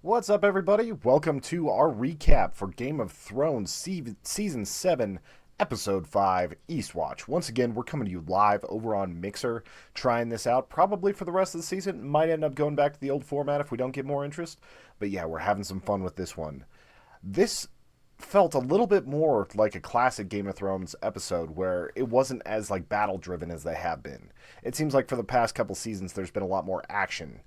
What's up, everybody? Welcome to our recap for Game of Thrones Season 7, Episode 5, Eastwatch. Once again, we're coming to you live over on Mixer, trying this out probably for the rest of the season. Might end up going back to the old format if we don't get more interest. But yeah, we're having some fun with this one. This felt a little bit more like a classic Game of Thrones episode where it wasn't as like battle driven as they have been. It seems like for the past couple seasons there's been a lot more action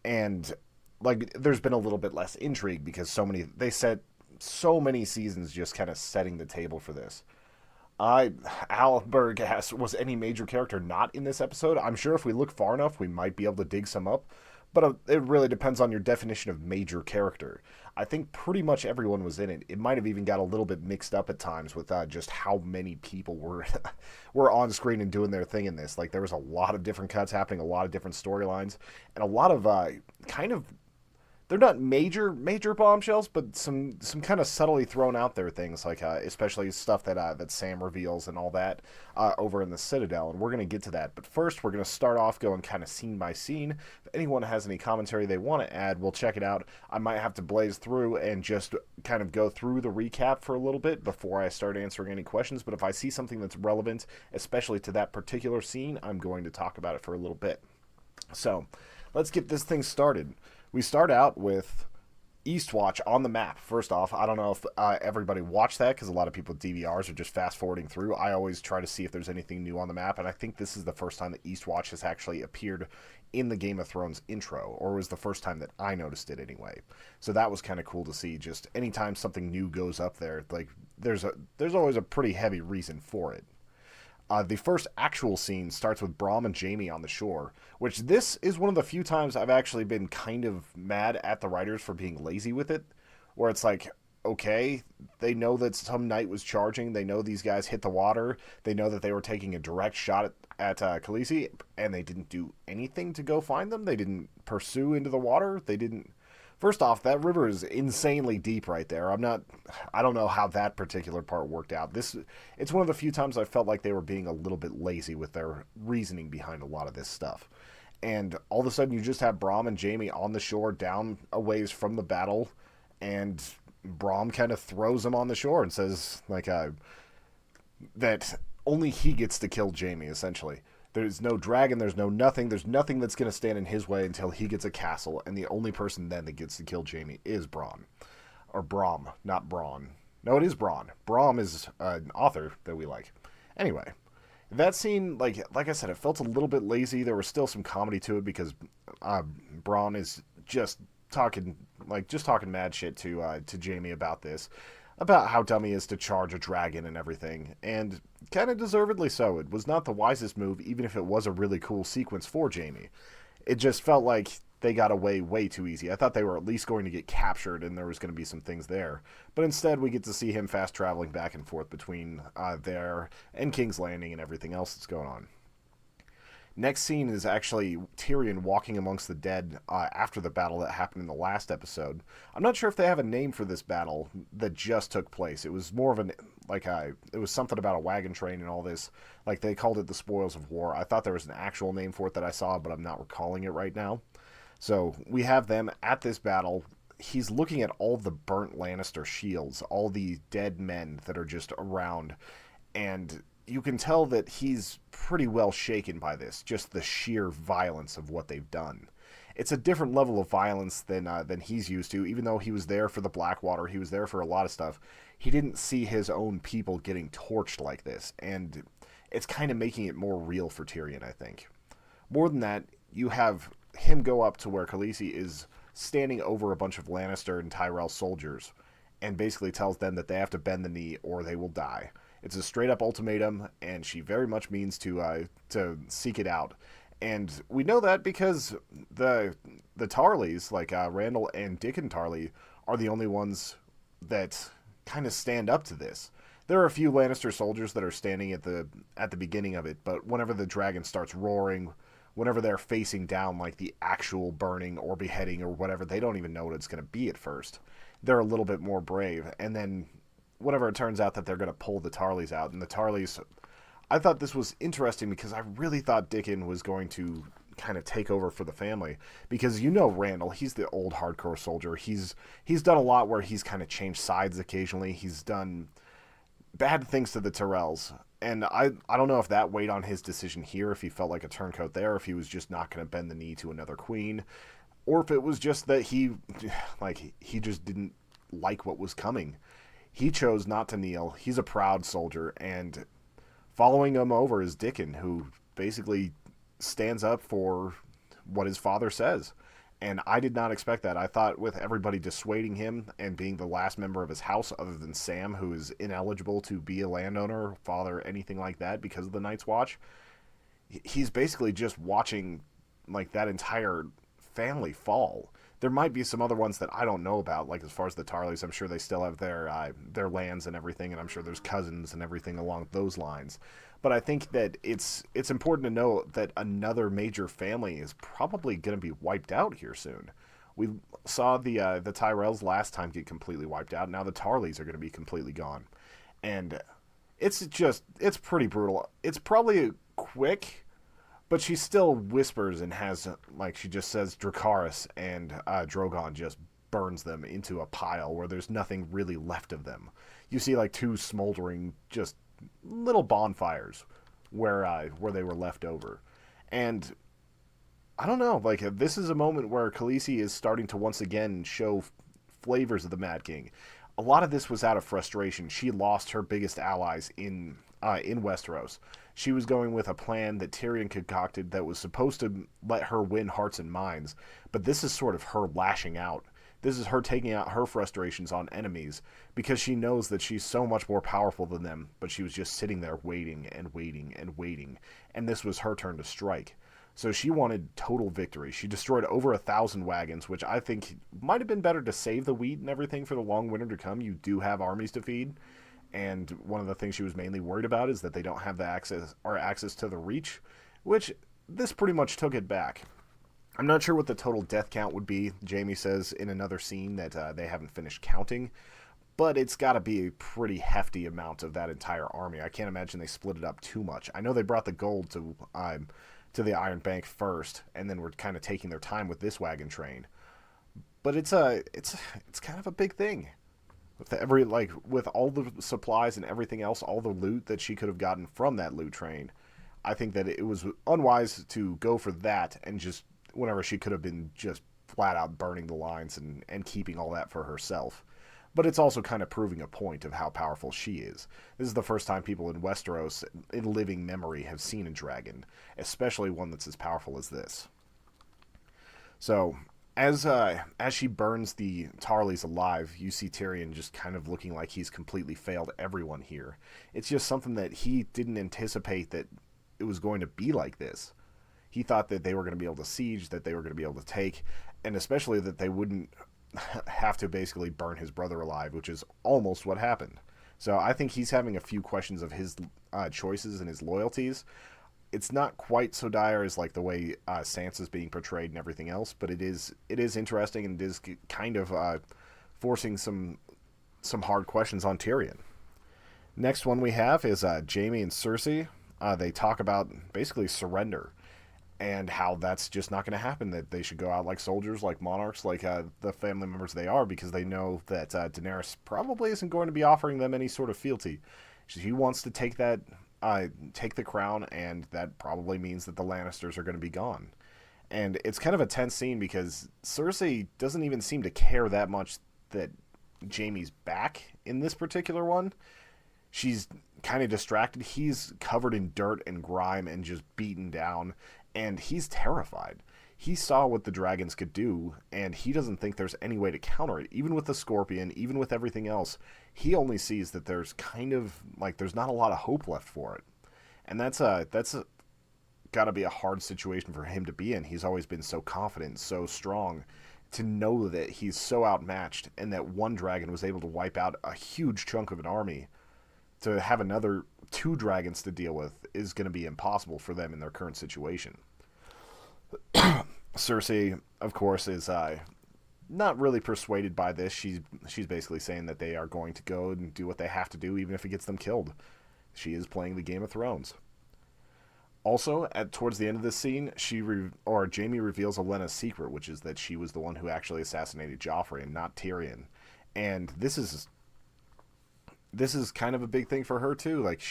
and like there's been a little bit less intrigue because they set so many seasons just kind of setting the table for this. Alberg asks, was any major character not in this episode? I'm sure if we look far enough, we might be able to dig some up, but it really depends on your definition of major character. I think pretty much everyone was in it. It might have even got a little bit mixed up at times with just how many people were were on screen and doing their thing in this. Like there was a lot of different cuts happening, a lot of different storylines, and a lot of kind of they're not major bombshells, but some kind of subtly thrown out there things like especially stuff that Sam reveals and all that over in the Citadel, and we're gonna get to that. But first, we're gonna start off going kind of scene by scene. If anyone has any commentary they want to add, we'll check it out. I might have to blaze through and just kind of go through the recap for a little bit before I start answering any questions. But if I see something that's relevant, especially to that particular scene, I'm going to talk about it for a little bit. So, let's get this thing started. We start out with Eastwatch on the map. First off, I don't know if everybody watched that because a lot of people with DVRs are just fast forwarding through. I always try to see if there's anything new on the map, and I think this is the first time that Eastwatch has actually appeared in the Game of Thrones intro, or was the first time that I noticed it anyway. So that was kind of cool to see. Just anytime something new goes up there, like there's always a pretty heavy reason for it. The first actual scene starts with Brom and Jaime on the shore, which this is one of the few times I've actually been kind of mad at the writers for being lazy with it, where it's like, okay, they know that some knight was charging, they know these guys hit the water, they know that they were taking a direct shot at Khaleesi, and they didn't do anything to go find them. They didn't pursue into the water. They didn't. First off, that river is insanely deep right there. I don't know how that particular part worked out. It's one of the few times I felt like they were being a little bit lazy with their reasoning behind a lot of this stuff. And all of a sudden you just have Brom and Jaime on the shore down a ways from the battle, and Brom kind of throws him on the shore and says that only he gets to kill Jaime essentially. There's no dragon, there's nothing that's going to stand in his way until he gets a castle, and the only person then that gets to kill Jaime is Bronn. Or Brom, not Braun. No, it is Bronn. Brom is an author that we like. Anyway, that scene, like I said, it felt a little bit lazy. There was still some comedy to it because Bronn is talking just talking mad shit to Jaime about how dumb he is to charge a dragon and everything, and kind of deservedly so. It was not the wisest move, even if it was a really cool sequence for Jaime. It just felt like they got away way too easy. I thought they were at least going to get captured and there was going to be some things there. But instead, we get to see him fast traveling back and forth between there and King's Landing and everything else that's going on. Next scene is actually Tyrion walking amongst the dead after the battle that happened in the last episode. I'm not sure if they have a name for this battle that just took place. It was more of it was something about a wagon train and all this. Like they called it the Spoils of War. I thought there was an actual name for it that I saw, but I'm not recalling it right now. So we have them at this battle. He's looking at all the burnt Lannister shields, all the dead men that are just around, and you can tell that he's pretty well shaken by this, just the sheer violence of what they've done. It's a different level of violence than he's used to. Even though he was there for the Blackwater, he was there for a lot of stuff, he didn't see his own people getting torched like this, and it's kind of making it more real for Tyrion, I think. More than that, you have him go up to where Khaleesi is standing over a bunch of Lannister and Tyrell soldiers, and basically tells them that they have to bend the knee or they will die. It's a straight-up ultimatum, and she very much means to seek it out. And we know that because the Tarleys, like Randall and Dickon Tarley, are the only ones that kind of stand up to this. There are a few Lannister soldiers that are standing at the beginning of it, but whenever the dragon starts roaring, whenever they're facing down like the actual burning or beheading or whatever, they don't even know what it's going to be at first. They're a little bit more brave, and then whenever it turns out that they're going to pull the Tarleys out, and the Tarleys, I thought this was interesting because I really thought Dickon was going to kind of take over for the family, because Randall, he's the old hardcore soldier. He's done a lot where he's kind of changed sides occasionally. He's done bad things to the Tyrells. And I don't know if that weighed on his decision here, if he felt like a turncoat there, if he was just not going to bend the knee to another queen, or if it was just that he just didn't like what was coming. He chose not to kneel. He's a proud soldier, and following him over is Dickon, who basically stands up for what his father says. And I did not expect that. I thought with everybody dissuading him and being the last member of his house other than Sam, who is ineligible to be a landowner, father, anything like that because of the Night's Watch, he's basically just watching like that entire family fall. There might be some other ones that I don't know about, like as far as the Tarleys, I'm sure they still have their lands and everything, and I'm sure there's cousins and everything along those lines. But I think that it's important to know that another major family is probably going to be wiped out here soon. We saw the Tyrells last time get completely wiped out. Now the Tarleys are going to be completely gone, and it's pretty brutal. It's probably quick, but she still whispers and has, like, she just says Dracarys, and Drogon just burns them into a pile where there's nothing really left of them. You see like two smoldering just little bonfires where they were left over. And I don't know, like, this is a moment where Khaleesi is starting to once again show flavors of the Mad King. A lot of this was out of frustration. She lost her biggest allies in Westeros. She was going with a plan that Tyrion concocted that was supposed to let her win hearts and minds, but this is sort of her lashing out. This is her taking out her frustrations on enemies, because she knows that she's so much more powerful than them, but she was just sitting there waiting and waiting and waiting, and this was her turn to strike. So she wanted total victory. She destroyed over 1,000 wagons, which I think might have been better to save the wheat and everything for the long winter to come. You do have armies to feed, and one of the things she was mainly worried about is that they don't have the access to the Reach, which this pretty much took it back. I'm not sure what the total death count would be. Jaime says in another scene that they haven't finished counting, but it's got to be a pretty hefty amount of that entire army. I can't imagine they split it up too much. I know they brought the gold to the Iron Bank first, and then we're kind of taking their time with this wagon train. But it's kind of a big thing. With all the supplies and everything else, all the loot that she could have gotten from that loot train, I think that it was unwise to go for that, and just whenever she could have been just flat out burning the lines and keeping all that for herself. But it's also kind of proving a point of how powerful she is. This is the first time people in Westeros, in living memory, have seen a dragon, especially one that's as powerful as this. So, as she burns the Tarleys alive, you see Tyrion just kind of looking like he's completely failed everyone here. It's just something that he didn't anticipate that it was going to be like this. He thought that they were going to be able to siege, that they were going to be able to take, and especially that they wouldn't have to basically burn his brother alive, which is almost what happened. So I think he's having a few questions of his choices and his loyalties. It's not quite so dire as like the way Sansa's being portrayed and everything else, but it is interesting, and it is kind of forcing some hard questions on Tyrion. Next one we have is Jaime and Cersei. They talk about basically surrender, and how that's just not going to happen, that they should go out like soldiers, like monarchs, like the family members they are, because they know that Daenerys probably isn't going to be offering them any sort of fealty. She wants to take the crown, and that probably means that the Lannisters are going to be gone. And it's kind of a tense scene, because Cersei doesn't even seem to care that much that Jaime's back in this particular one. She's kind of distracted. He's covered in dirt and grime and just beaten down, and he's terrified. He saw what the dragons could do, and he doesn't think there's any way to counter it. Even with the scorpion, even with everything else, he only sees that there's kind of, like, there's not a lot of hope left for it. And that's got to be a hard situation for him to be in. He's always been so confident, so strong, to know that he's so outmatched, and that one dragon was able to wipe out a huge chunk of an army. To have another 2 dragons to deal with is going to be impossible for them in their current situation. Cersei, of course, is not really persuaded by this. She's basically saying that they are going to go and do what they have to do, even if it gets them killed. She is playing the Game of Thrones. Also, towards the end of this scene, Jamie reveals Olenna's secret, which is that she was the one who actually assassinated Joffrey and not Tyrion. And this is kind of a big thing for her too. Like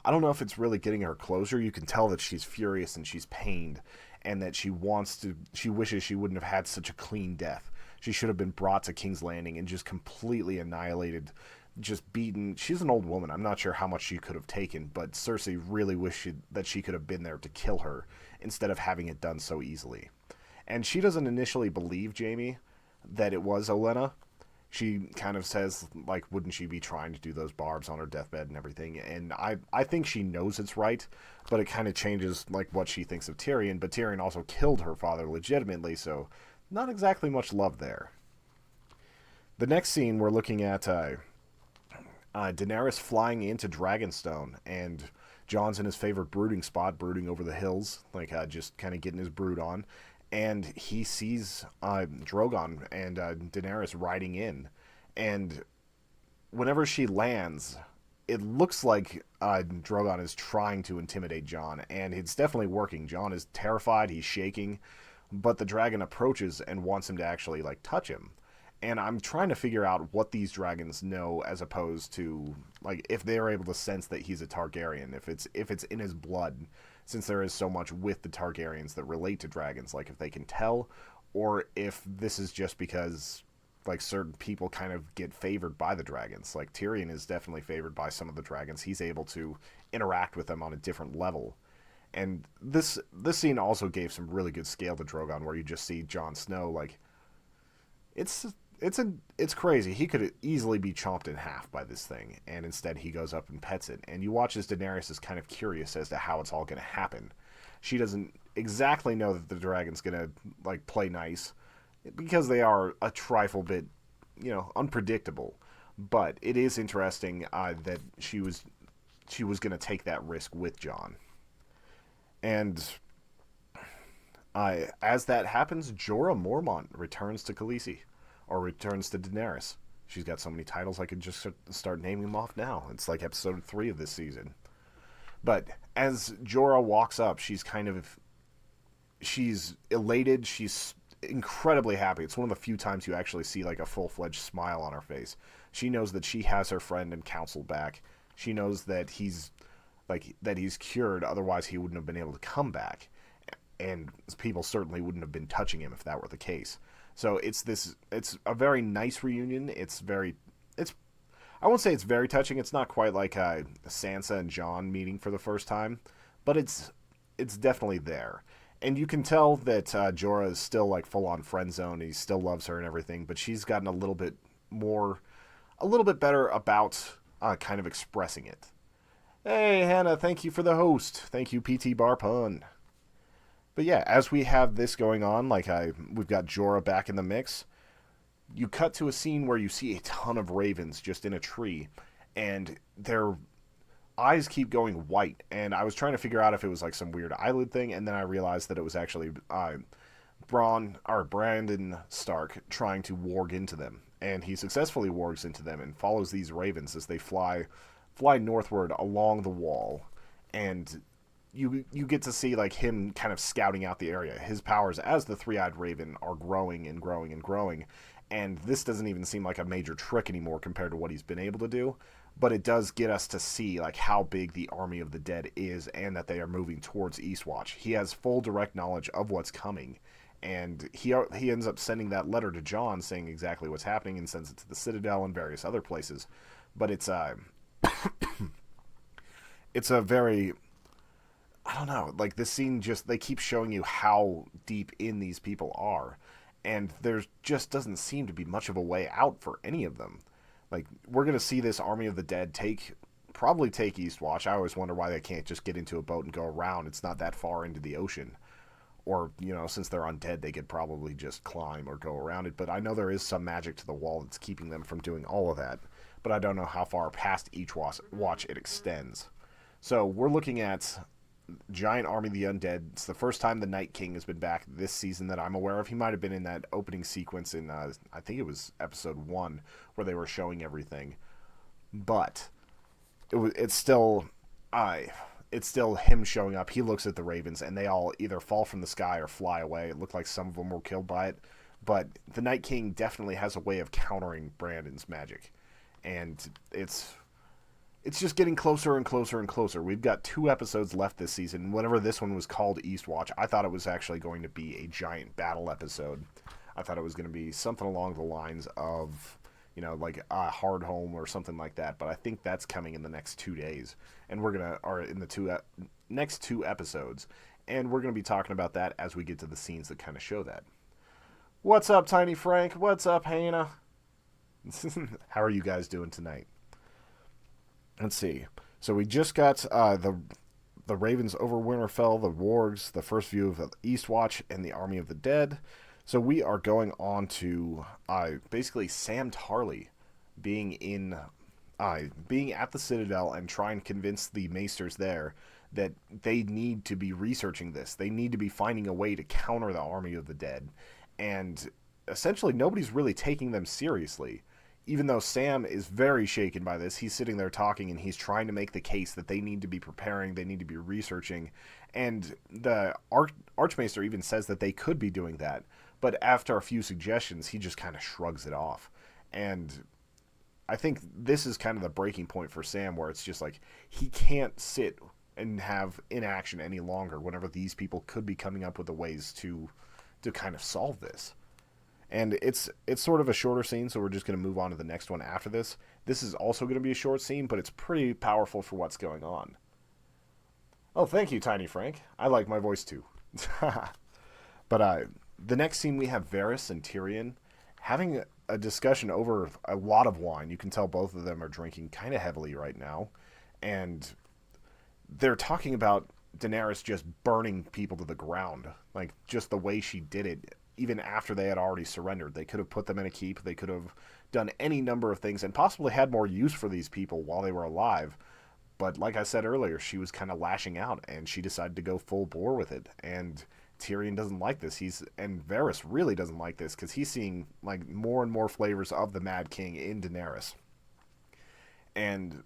I don't know if it's really getting her closure. You can tell that she's furious and she's pained, and that she wishes she wouldn't have had such a clean death. She should have been brought to King's Landing and just completely annihilated, just beaten. She's an old woman. I'm not sure how much she could have taken, but Cersei really wished that she could have been there to kill her instead of having it done so easily. And she doesn't initially believe Jamie that it was Olenna. She kind of says, like, wouldn't she be trying to do those barbs on her deathbed and everything? And I think she knows it's right, but it kind of changes, like, what she thinks of Tyrion. But Tyrion also killed her father legitimately, so not exactly much love there. The next scene, we're looking at Daenerys flying into Dragonstone, and Jon's in his favorite brooding spot, brooding over the hills, like just kind of getting his brood on. And he sees Drogon and Daenerys riding in. And whenever she lands, it looks like Drogon is trying to intimidate Jon, and it's definitely working. Jon is terrified, he's shaking, but the dragon approaches and wants him to actually like touch him. And I'm trying to figure out what these dragons know, as opposed to like if they're able to sense that he's a Targaryen, if it's in his blood, since there is so much with the Targaryens that relate to dragons, like if they can tell, or if this is just because like certain people kind of get favored by the dragons. Like Tyrion is definitely favored by some of the dragons. He's able to interact with them on a different level. And this scene also gave some really good scale to Drogon, where you just see Jon Snow like it's it's crazy. He could easily be chomped in half by this thing, and instead he goes up and pets it. And you watch as Daenerys is kind of curious as to how it's all going to happen. She doesn't exactly know that the dragon's going to like play nice, because they are a trifle bit, unpredictable. But it is interesting that she was going to take that risk with Jon. And as that happens, Jorah Mormont returns to Khaleesi, or returns to Daenerys. She's got so many titles I could just start naming them off now. It's like episode 3 of this season. But as Jorah walks up, she's elated, she's incredibly happy. It's one of the few times you actually see like a full-fledged smile on her face. She knows that she has her friend and counsel back. She knows that he's cured, otherwise he wouldn't have been able to come back. And people certainly wouldn't have been touching him if that were the case. So it's a very nice reunion. I won't say it's very touching. It's not quite like Sansa and Jon meeting for the first time, but it's definitely there. And you can tell that Jorah is still like full on friend zone. He still loves her and everything, but she's gotten a little bit better about kind of expressing it. Hey Hannah, thank you for the host. Thank you PT Barpun. But yeah, as we have this going on, we've got Jorah back in the mix. You cut to a scene where you see a ton of ravens just in a tree, and their eyes keep going white. And I was trying to figure out if it was like some weird eyelid thing, and then I realized that it was actually Brandon Stark trying to warg into them, and he successfully wargs into them and follows these ravens as they fly northward along the wall, and you get to see like him kind of scouting out the area. His powers as the three-eyed raven are growing and growing and growing, and this doesn't even seem like a major trick anymore compared to what he's been able to do, but it does get us to see like how big the army of the dead is, and that they are moving towards Eastwatch. He has full direct knowledge of what's coming, and he ends up sending that letter to Jon saying exactly what's happening, and sends it to the Citadel and various other places. But it's it's a very, I don't know, like this scene they keep showing you how deep in these people are, and there just doesn't seem to be much of a way out for any of them. Like, we're going to see this army of the dead probably take Eastwatch. I always wonder why they can't just get into a boat and go around. It's not that far into the ocean. Or, since they're undead, they could probably just climb or go around it. But I know there is some magic to the wall that's keeping them from doing all of that. But I don't know how far past each watch it extends. So we're looking at giant army of the undead. It's the first time the Night King has been back this season that I'm aware of. He might have been in that opening sequence in, I think it was episode 1, where they were showing everything. But it's still, it's still him showing up. He looks at the ravens, and they all either fall from the sky or fly away. It looked like some of them were killed by it. But the Night King definitely has a way of countering Brandon's magic. And it's just getting closer and closer and closer. We've got 2 episodes left this season. Whenever this one was called Eastwatch, I thought it was actually going to be a giant battle episode. I thought it was going to be something along the lines of, like a Hard Home or something like that. But I think that's coming in the next 2 days. And are in the next 2 episodes. And we're going to be talking about that as we get to the scenes that kind of show that. What's up, Tiny Frank? What's up, Hannah? How are you guys doing tonight? Let's see. So we just got the Ravens over Winterfell, the Wargs, the first view of Eastwatch, and the Army of the Dead. So we are going on to basically Sam Tarly being at the Citadel and trying to convince the Maesters there that they need to be researching this. They need to be finding a way to counter the Army of the Dead. And essentially nobody's really taking them seriously. Even though Sam is very shaken by this, he's sitting there talking and he's trying to make the case that they need to be preparing, they need to be researching. And the Archmaester even says that they could be doing that. But after a few suggestions, he just kind of shrugs it off. And I think this is kind of the breaking point for Sam, where it's just like he can't sit and have inaction any longer whenever these people could be coming up with the ways to kind of solve this. And it's sort of a shorter scene, so we're just going to move on to the next one after this. This is also going to be a short scene, but it's pretty powerful for what's going on. Oh, thank you, Tiny Frank. I like my voice too. But the next scene we have Varys and Tyrion having a discussion over a lot of wine. You can tell both of them are drinking kind of heavily right now. And they're talking about Daenerys just burning people to the ground. Like, just the way she did it. Even after they had already surrendered, they could have put them in a keep. They could have done any number of things and possibly had more use for these people while they were alive. But like I said earlier, she was kind of lashing out, and she decided to go full bore with it. And Tyrion doesn't like this. And Varys really doesn't like this, because he's seeing like more and more flavors of the Mad King in Daenerys. And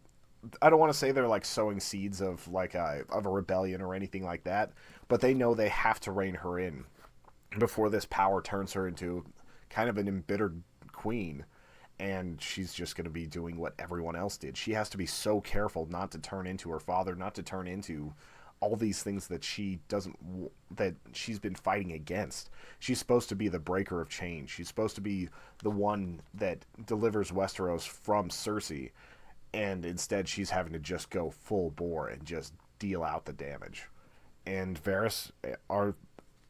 I don't want to say they're like sowing seeds of like a rebellion or anything like that, but they know they have to rein her in before this power turns her into kind of an embittered queen, and she's just going to be doing what everyone else did. She has to be so careful not to turn into her father, not to turn into all these things that that she's been fighting against. She's supposed to be the breaker of chains. She's supposed to be the one that delivers Westeros from Cersei, and instead she's having to just go full bore and just deal out the damage. And Varys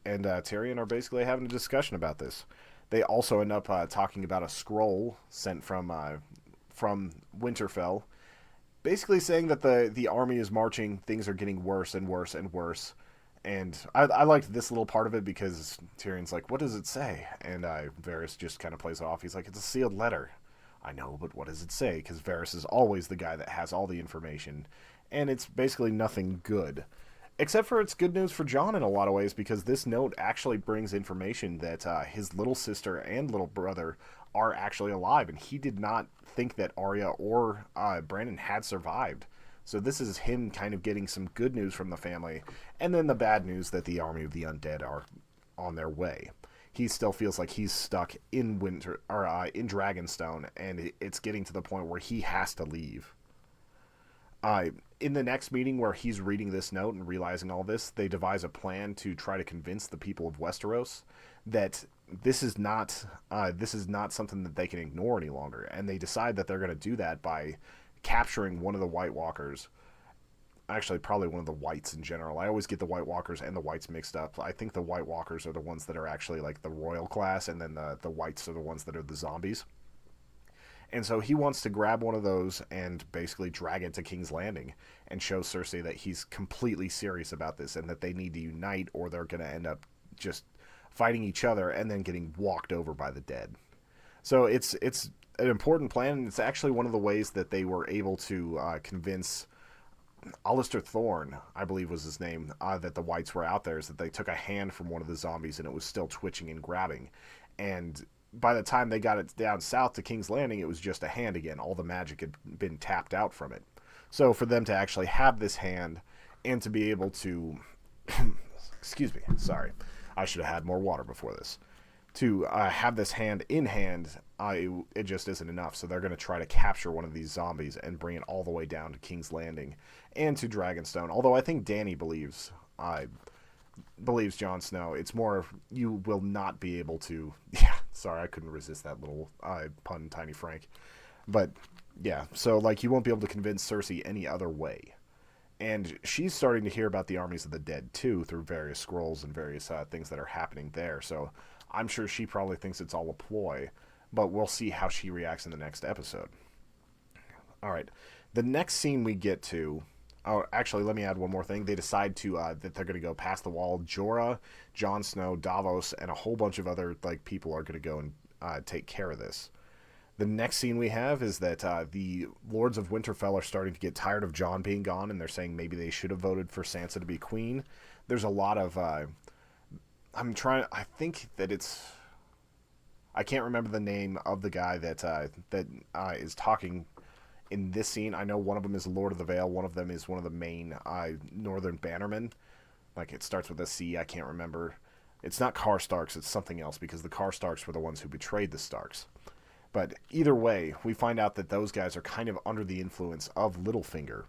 and Tyrion are basically having a discussion about this. They also end up talking about a scroll sent from Winterfell, basically saying that the army is marching, things are getting worse and worse and worse. And I liked this little part of it because Tyrion's like, what does it say? And Varys just kind of plays it off. He's like, it's a sealed letter. I know, but what does it say? Because Varys is always the guy that has all the information. And it's basically nothing good. Except for it's good news for Jon in a lot of ways, because this note actually brings information that his little sister and little brother are actually alive, and he did not think that Arya or Brandon had survived. So this is him kind of getting some good news from the family, and then the bad news that the army of the undead are on their way. He still feels like he's stuck in in Dragonstone, and it's getting to the point where he has to leave. In the next meeting where he's reading this note and realizing all this, they devise a plan to try to convince the people of Westeros that this is not something that they can ignore any longer. And they decide that they're going to do that by capturing one of the White Walkers. Actually, probably one of the Whites in general. I always get the White Walkers and the Whites mixed up. I think the White Walkers are the ones that are actually like the royal class, and then the Whites are the ones that are the zombies. And so he wants to grab one of those and basically drag it to King's Landing and show Cersei that he's completely serious about this and that they need to unite, or they're going to end up just fighting each other and then getting walked over by the dead. So it's an important plan, and it's actually one of the ways that they were able to convince Alistair Thorne, I believe was his name, that the Whites were out there, is that they took a hand from one of the zombies and it was still twitching and grabbing. And by the time they got it down south to King's Landing, it was just a hand again. All the magic had been tapped out from it. So for them to actually have this hand and to be able to, excuse me, sorry, I should have had more water before this. To have this hand in hand, it just isn't enough. So they're going to try to capture one of these zombies and bring it all the way down to King's Landing and to Dragonstone. Although I think Dany believes Jon Snow. It's more you will not be able to. Yeah, sorry, I couldn't resist that little pun, Tiny Frank. But yeah, so like you won't be able to convince Cersei any other way. And she's starting to hear about the armies of the dead too through various scrolls and various things that are happening there. So I'm sure she probably thinks it's all a ploy, but we'll see how she reacts in the next episode. All right, the next scene we get to. Oh, actually, let me add one more thing. They decide to that they're going to go past the wall. Jorah, Jon Snow, Davos, and a whole bunch of other like people are going to go and take care of this. The next scene we have is that the Lords of Winterfell are starting to get tired of Jon being gone, and they're saying maybe they should have voted for Sansa to be queen. There's a lot of... I think that it's... I can't remember the name of the guy that is talking in this scene. I know one of them is Lord of the Vale. One of them is one of the main Northern Bannermen. Like, it starts with a C. I can't remember. It's not Karstarks. It's something else, because the Karstarks were the ones who betrayed the Starks. But either way, we find out that those guys are kind of under the influence of Littlefinger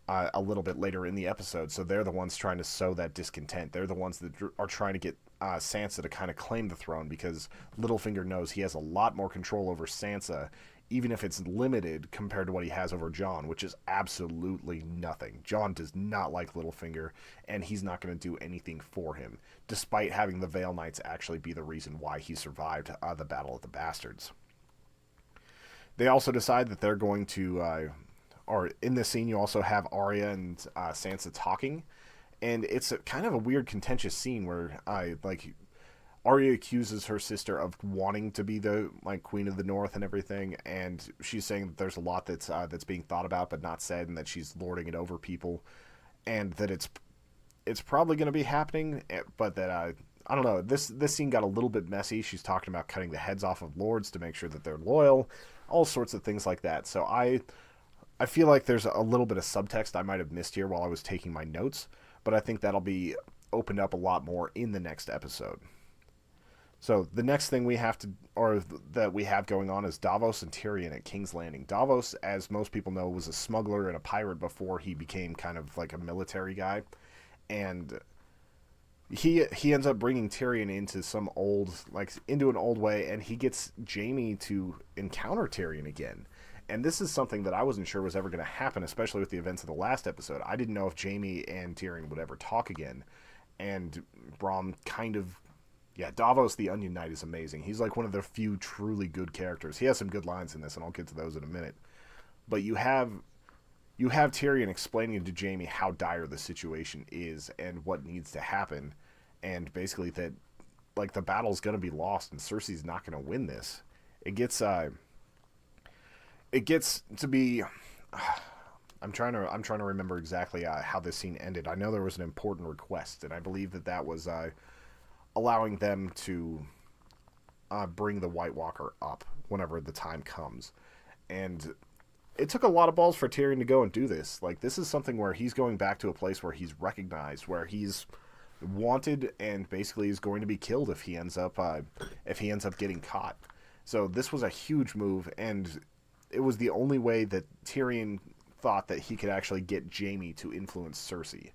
a little bit later in the episode. So they're the ones trying to sow that discontent. They're the ones that are trying to get Sansa to kind of claim the throne, because Littlefinger knows he has a lot more control over Sansa, even if it's limited compared to what he has over Jon, which is absolutely nothing. Jon does not like Littlefinger, and he's not going to do anything for him, despite having the Vale Knights actually be the reason why he survived the Battle of the Bastards. They also decide that they're going to, or in this scene you also have Arya and Sansa talking, and it's kind of a weird contentious scene where Arya accuses her sister of wanting to be the Queen of the North and everything, and she's saying that there's a lot that's being thought about but not said, and that she's lording it over people, and that it's probably going to be happening, but that I don't know. This scene got a little bit messy. She's talking about cutting the heads off of lords to make sure that they're loyal, all sorts of things like that. So I feel like there's a little bit of subtext I might have missed here while I was taking my notes, but I think that'll be opened up a lot more in the next episode. So the next thing we have going on is Davos and Tyrion at King's Landing. Davos, as most people know, was a smuggler and a pirate before he became kind of like a military guy, and he ends up bringing Tyrion into an old way, and he gets Jaime to encounter Tyrion again. And this is something that I wasn't sure was ever going to happen, especially with the events of the last episode. I didn't know if Jaime and Tyrion would ever talk again. And Bronn kind of... Yeah, Davos the Onion Knight is amazing. He's like one of the few truly good characters. He has some good lines in this, and I'll get to those in a minute. But you have Tyrion explaining to Jaime how dire the situation is and what needs to happen. And basically that, like, the battle's going to be lost and Cersei's not going to win this. It gets to be... I'm trying to remember exactly how this scene ended. I know there was an important request, and I believe that was allowing them to bring the White Walker up whenever the time comes. And it took a lot of balls for Tyrion to go and do this. Like, this is something where he's going back to a place where he's recognized, where he's wanted, and basically is going to be killed if he ends up getting caught. So this was a huge move, and it was the only way that Tyrion thought that he could actually get Jaime to influence Cersei.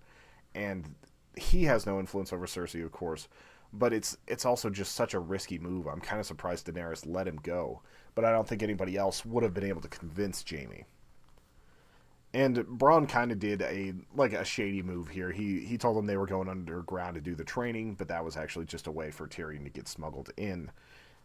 And he has no influence over Cersei, of course, but it's also just such a risky move. I'm kind of surprised Daenerys let him go, but I don't think anybody else would have been able to convince Jaime. And Bronn kind of did a shady move here. He told them they were going underground to do the training, but that was actually just a way for Tyrion to get smuggled in.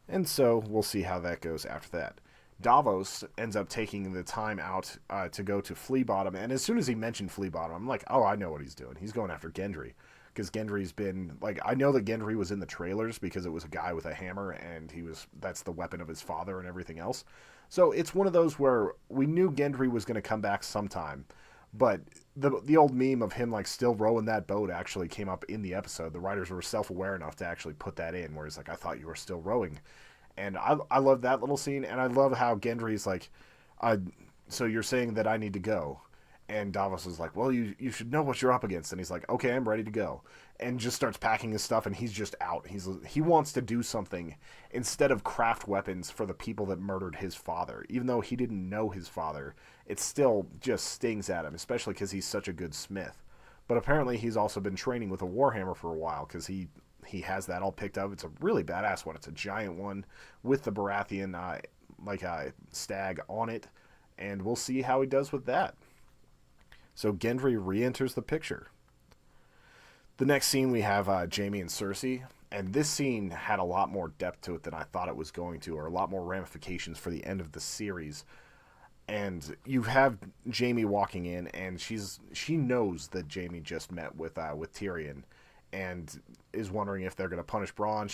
And so we'll see how that goes after that. Davos ends up taking the time out to go to Flea Bottom, and as soon as he mentioned Flea Bottom, I'm like, oh, I know what he's doing. He's going after Gendry, because Gendry's been, I know that Gendry was in the trailers because it was a guy with a hammer, and that's the weapon of his father and everything else. So it's one of those where we knew Gendry was going to come back sometime, but the old meme of him still rowing that boat actually came up in the episode. The writers were self-aware enough to actually put that in, where he's like, I thought you were still rowing. And I love that little scene, and I love how Gendry's like, so you're saying that I need to go. And Davos is like, well, you should know what you're up against. And he's like, okay, I'm ready to go. And just starts packing his stuff, and he's just out. He wants to do something instead of craft weapons for the people that murdered his father. Even though he didn't know his father, it still just stings at him, especially because he's such a good smith. But apparently he's also been training with a warhammer for a while, because he has that all picked up. It's a really badass one. It's a giant one with the Baratheon stag on it, and we'll see how he does with that. So Gendry re-enters the picture. The next scene we have Jaime and Cersei, and this scene had a lot more depth to it than I thought it was going to, or a lot more ramifications for the end of the series. And you have Jaime walking in, and she knows that Jaime just met with Tyrion, and is wondering if they're going to punish Bronn.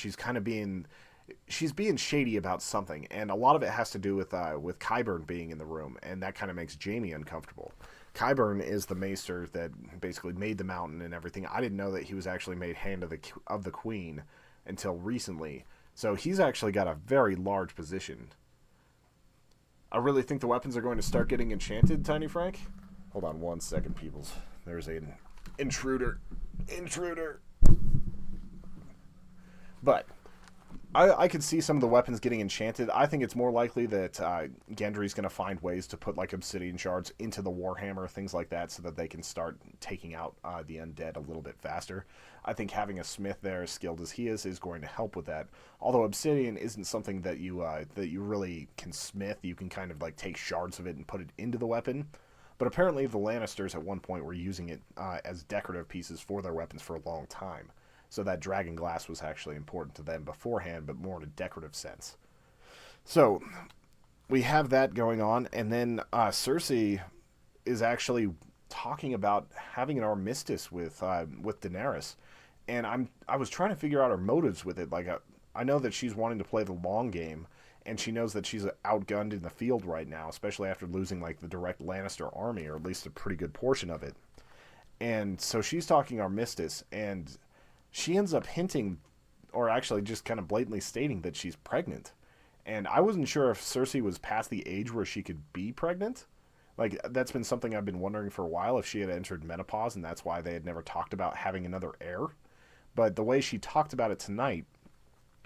She's being shady about something, and a lot of it has to do with Qyburn being in the room, and that kind of makes Jaime uncomfortable. Qyburn is the maester that basically made the mountain and everything. I didn't know that he was actually made Hand of the Queen until recently, so he's actually got a very large position. I really think the weapons are going to start getting enchanted, Tiny Frank. Hold on one second, peoples. There's an intruder. But I could see some of the weapons getting enchanted. I think it's more likely that Gendry's going to find ways to put like obsidian shards into the Warhammer, things like that, so that they can start taking out the undead a little bit faster. I think having a smith there, as skilled as he is going to help with that. Although obsidian isn't something that you really can smith. You can kind of like take shards of it and put it into the weapon. But apparently the Lannisters at one point were using it as decorative pieces for their weapons for a long time. So that dragon glass was actually important to them beforehand, but more in a decorative sense. So we have that going on, and then Cersei is actually talking about having an armistice with Daenerys, and I was trying to figure out her motives with it. Like I know that she's wanting to play the long game, and she knows that she's outgunned in the field right now, especially after losing like the direct Lannister army, or at least a pretty good portion of it. And so she's talking armistice, and she ends up hinting, or actually just kind of blatantly stating, that she's pregnant. And I wasn't sure if Cersei was past the age where she could be pregnant. Like, that's been something I've been wondering for a while, if she had entered menopause, and that's why they had never talked about having another heir. But the way she talked about it tonight,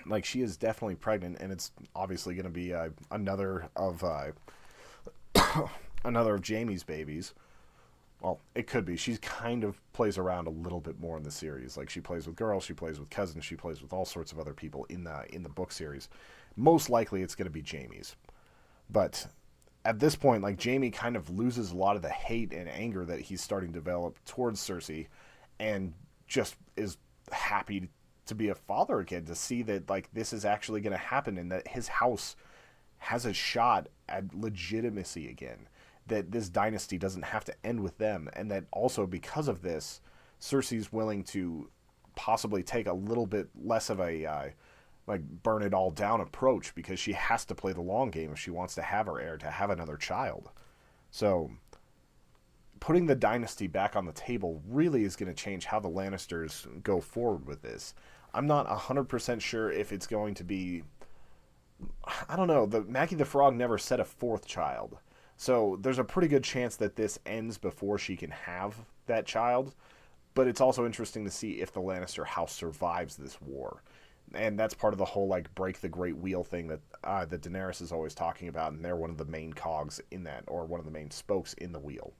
like, she is definitely pregnant, and it's obviously going to be another of Jaime's babies. Well, it could be. She kind of plays around a little bit more in the series. Like, she plays with girls, she plays with cousins, she plays with all sorts of other people in the book series. Most likely it's going to be Jaime's. But at this point, like, Jaime kind of loses a lot of the hate and anger that he's starting to develop towards Cersei, and just is happy to be a father again, to see that, like, this is actually going to happen, and that his house has a shot at legitimacy again. That this dynasty doesn't have to end with them, and that also because of this, Cersei's willing to possibly take a little bit less of a burn it all down approach, because she has to play the long game if she wants to have her heir, to have another child. So putting the dynasty back on the table really is going to change how the Lannisters go forward with this. I'm not 100% sure if it's going to be, I don't know, Maggie the Frog never said a fourth child. So there's a pretty good chance that this ends before she can have that child. But it's also interesting to see if the Lannister house survives this war. And that's part of the whole, like, break the great wheel thing that Daenerys is always talking about. And they're one of the main cogs in that, or one of the main spokes in the wheel.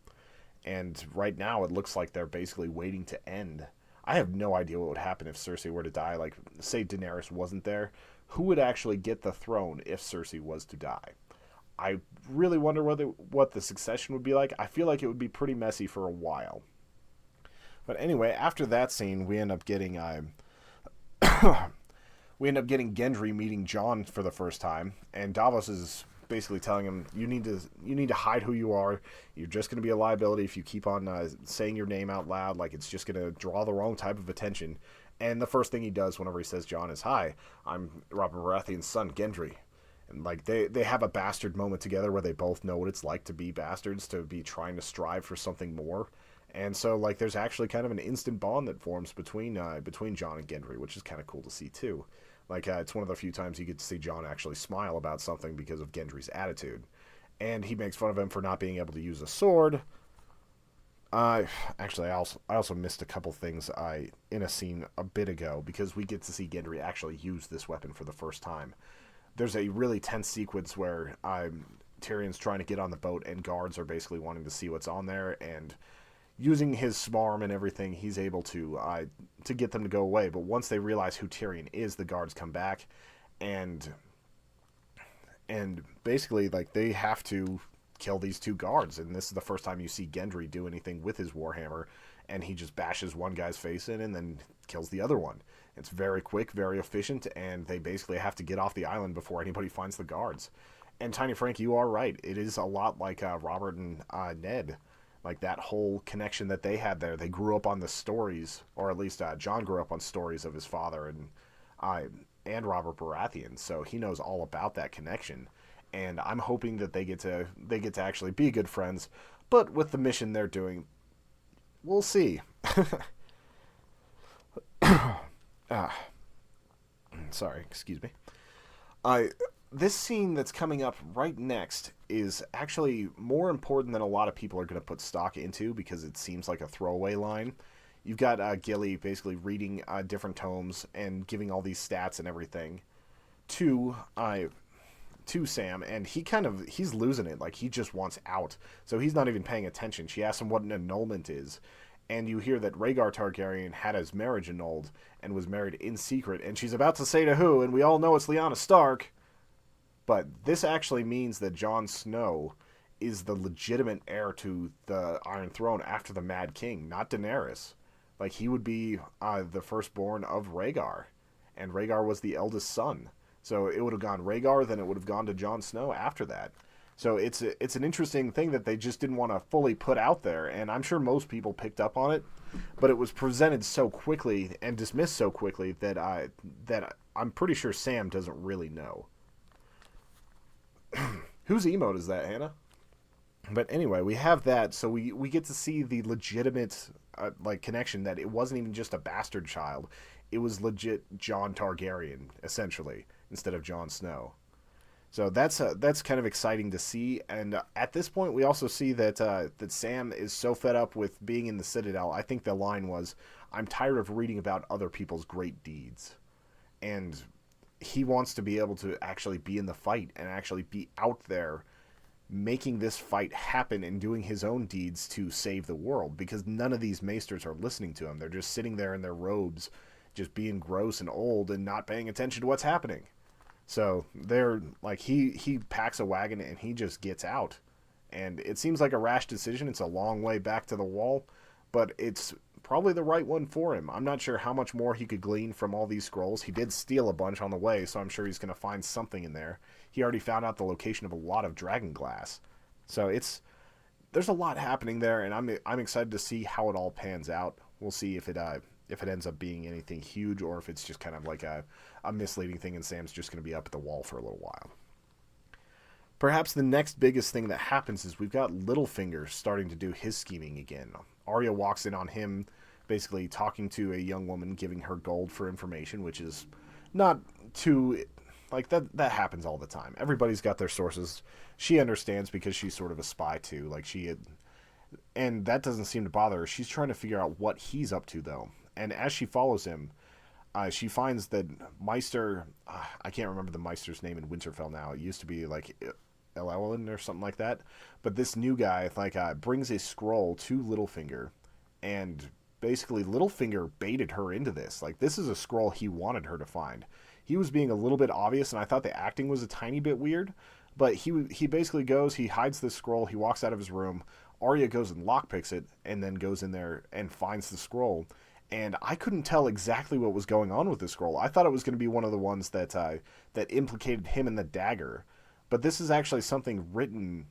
And right now it looks like they're basically waiting to end. I have no idea what would happen if Cersei were to die. Like, say Daenerys wasn't there. Who would actually get the throne if Cersei was to die? I really wonder what the succession would be like. I feel like it would be pretty messy for a while. But anyway, after that scene, we end up getting Gendry meeting Jon for the first time, and Davos is basically telling him, you need to hide who you are. You're just going to be a liability if you keep on saying your name out loud. Like, it's just going to draw the wrong type of attention. And the first thing he does whenever he says Jon is, "Hi, I'm Robert Baratheon's son, Gendry." And, like, they have a bastard moment together where they both know what it's like to be bastards, to be trying to strive for something more. And so, like, there's actually kind of an instant bond that forms between Jon and Gendry, which is kind of cool to see, too. Like, it's one of the few times you get to see Jon actually smile about something because of Gendry's attitude. And he makes fun of him for not being able to use a sword. Uh, Actually, I also missed a couple things in a scene a bit ago because we get to see Gendry actually use this weapon for the first time. There's a really tense sequence where Tyrion's trying to get on the boat and guards are basically wanting to see what's on there, and using his smarm and everything, he's able to get them to go away. But once they realize who Tyrion is, the guards come back, and basically like they have to kill these two guards. And this is the first time you see Gendry do anything with his warhammer, and he just bashes one guy's face in and then kills the other one. It's very quick, very efficient, and they basically have to get off the island before anybody finds the guards. And Tiny Frank, you are right. It is a lot like Robert and Ned. Like that whole connection that they had there. They grew up on the stories, or at least John grew up on stories of his father uh, and Robert Baratheon, so he knows all about that connection. And I'm hoping that they get to actually be good friends. But with the mission they're doing, we'll see. Ah, sorry, excuse me. I This scene that's coming up right next is actually more important than a lot of people are going to put stock into because it seems like a throwaway line. You've got Gilly basically reading different tomes and giving all these stats and everything to to Sam, and he's losing it. Like he just wants out, so he's not even paying attention. She asks him what an annulment is, and you hear that Rhaegar Targaryen had his marriage annulled and was married in secret, and she's about to say to who, and we all know it's Lyanna Stark. But this actually means that Jon Snow is the legitimate heir to the Iron Throne after the Mad King, not Daenerys. Like, he would be the firstborn of Rhaegar, and Rhaegar was the eldest son. So it would have gone Rhaegar, then it would have gone to Jon Snow after that. So it's an interesting thing that they just didn't want to fully put out there, and I'm sure most people picked up on it, but it was presented so quickly and dismissed so quickly that I'm pretty sure Sam doesn't really know. Whose emote is that, Hannah? But anyway, we have that, so we get to see the legitimate like connection that it wasn't even just a bastard child; it was legit Jon Targaryen, essentially, instead of Jon Snow. So that's kind of exciting to see. And at this point, we also see that Sam is so fed up with being in the Citadel. I think the line was, "I'm tired of reading about other people's great deeds," and he wants to be able to actually be in the fight and actually be out there making this fight happen and doing his own deeds to save the world, because none of these maesters are listening to him. They're just sitting there in their robes, just being gross and old and not paying attention to what's happening. So they're like, he packs a wagon and he just gets out. And it seems like a rash decision. It's a long way back to the wall, but it's probably the right one for him. I'm not sure how much more he could glean from all these scrolls. He did steal a bunch on the way, so I'm sure he's going to find something in there. He already found out the location of a lot of dragon glass. So there's a lot happening there, and I'm excited to see how it all pans out. We'll see if it ends up being anything huge or if it's just kind of like a misleading thing and Sam's just going to be up at the wall for a little while. Perhaps the next biggest thing that happens is we've got Littlefinger starting to do his scheming again. Arya walks in on him basically talking to a young woman, giving her gold for information, which is not too... Like, that happens all the time. Everybody's got their sources. She understands because she's sort of a spy, too. Like, and that doesn't seem to bother her. She's trying to figure out what he's up to, though. And as she follows him, she finds that Meister... I can't remember the Meister's name in Winterfell now. It used to be, like, Llewellyn or something like that. But this new guy, brings a scroll to Littlefinger, and basically Littlefinger baited her into this. Like, this is a scroll he wanted her to find. He was being a little bit obvious, and I thought the acting was a tiny bit weird, but he basically goes, he hides this scroll, he walks out of his room, Arya goes and lockpicks it, and then goes in there and finds the scroll, and I couldn't tell exactly what was going on with the scroll. I thought it was going to be one of the ones that implicated him in the dagger, but this is actually something written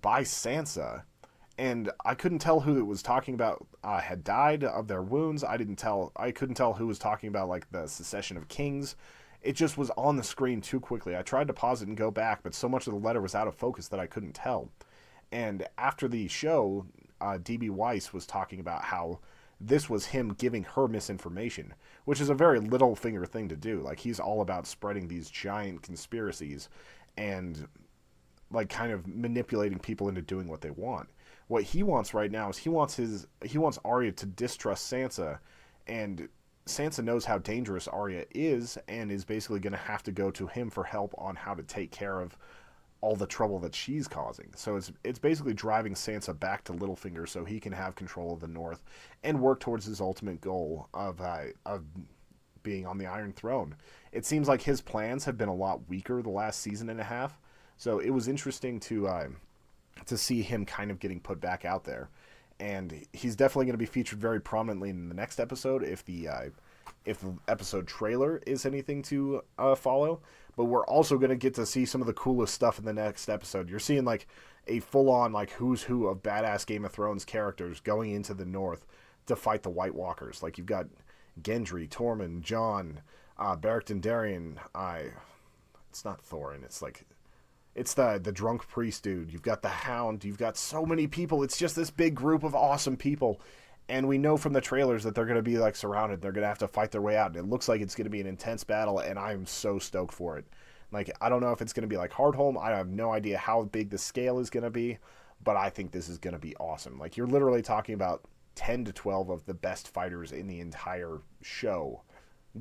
by Sansa, and I couldn't tell who it was talking about had died of their wounds. I couldn't tell who was talking about, like, the succession of kings. It just was on the screen too quickly. I tried to pause it and go back, but so much of the letter was out of focus that I couldn't tell. And after the show, D.B. Weiss was talking about how this was him giving her misinformation, which is a very Littlefinger thing to do. Like, he's all about spreading these giant conspiracies and, like, kind of manipulating people into doing what they want. What he wants right now is he wants Arya to distrust Sansa, and Sansa knows how dangerous Arya is and is basically going to have to go to him for help on how to take care of all the trouble that she's causing. So it's basically driving Sansa back to Littlefinger so he can have control of the North and work towards his ultimate goal of being on the Iron Throne. It seems like his plans have been a lot weaker the last season and a half, so it was interesting to see him kind of getting put back out there. And he's definitely going to be featured very prominently in the next episode if the episode trailer is anything to follow. But we're also going to get to see some of the coolest stuff in the next episode. You're seeing like a full-on like who's who of badass Game of Thrones characters going into the North to fight the White Walkers. Like you've got Gendry, Tormund, Jon, Beric Dondarrion. It's not Thorin. It's the drunk priest dude. You've got the Hound. You've got so many people. It's just this big group of awesome people. And we know from the trailers that they're going to be like surrounded. They're going to have to fight their way out. And it looks like it's going to be an intense battle. And I'm so stoked for it. Like, I don't know if it's going to be like Hardhome. I have no idea how big the scale is going to be. But I think this is going to be awesome. Like, you're literally talking about 10 to 12 of the best fighters in the entire show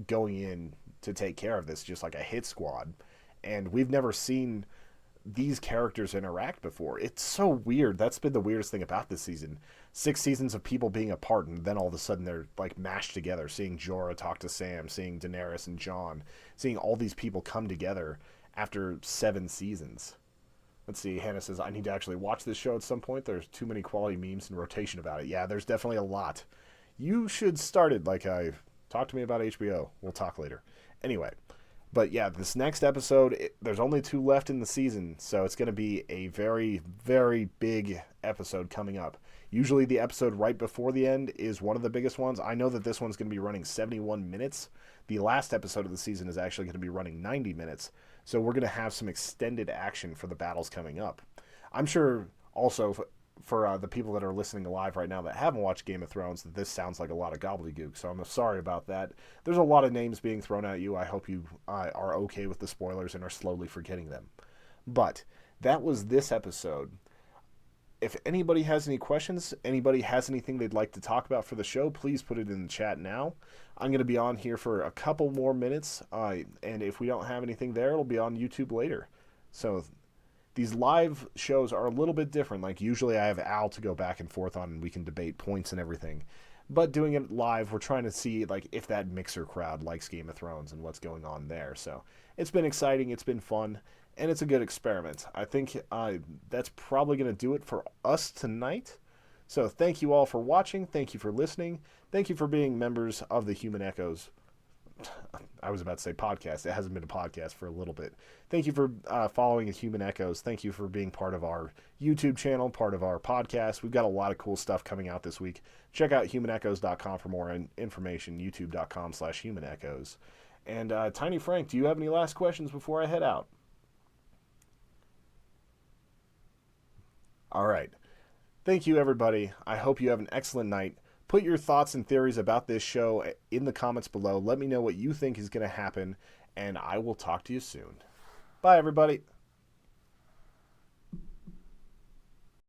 going in to take care of this. Just like a hit squad. And we've never seen these characters interact before. It's so weird. That's been the weirdest thing about this season. 6 seasons of people being apart, and then all of a sudden they're like mashed together. Seeing Jorah talk to Sam, seeing Daenerys and Jon, seeing all these people come together after 7 seasons. Let's see, Hannah says, I need to actually watch this show at some point. There's too many quality memes in rotation about it. Yeah, there's definitely a lot. You should start it. Talk to me about HBO. We'll talk later. Anyway. But yeah, this next episode, there's only 2 left in the season, so it's going to be a very, very big episode coming up. Usually the episode right before the end is one of the biggest ones. I know that this one's going to be running 71 minutes. The last episode of the season is actually going to be running 90 minutes, so we're going to have some extended action for the battles coming up. I'm sure also for the people that are listening live right now that haven't watched Game of Thrones, that this sounds like a lot of gobbledygook, so I'm sorry about that. There's a lot of names being thrown at you. I hope you are okay with the spoilers and are slowly forgetting them. But that was this episode. If anybody has any questions, anybody has anything they'd like to talk about for the show, please put it in the chat now. I'm going to be on here for a couple more minutes, and if we don't have anything there, it'll be on YouTube later. So these live shows are a little bit different. Like, usually I have Al to go back and forth on, and we can debate points and everything. But doing it live, we're trying to see, like, if that mixer crowd likes Game of Thrones and what's going on there. So it's been exciting, it's been fun, and it's a good experiment. I think that's probably going to do it for us tonight. So thank you all for watching. Thank you for listening. Thank you for being members of the Human Echoes. I was about to say podcast. It hasn't been a podcast for a little bit. Thank you for following Human Echoes. Thank you for being part of our YouTube channel, part of our podcast. We've got a lot of cool stuff coming out this week. Check out humanechoes.com for more information, youtube.com/humanechoes. And Tiny Frank, do you have any last questions before I head out? All right. Thank you, everybody. I hope you have an excellent night. Put your thoughts and theories about this show in the comments below. Let me know what you think is going to happen, and I will talk to you soon. Bye, everybody.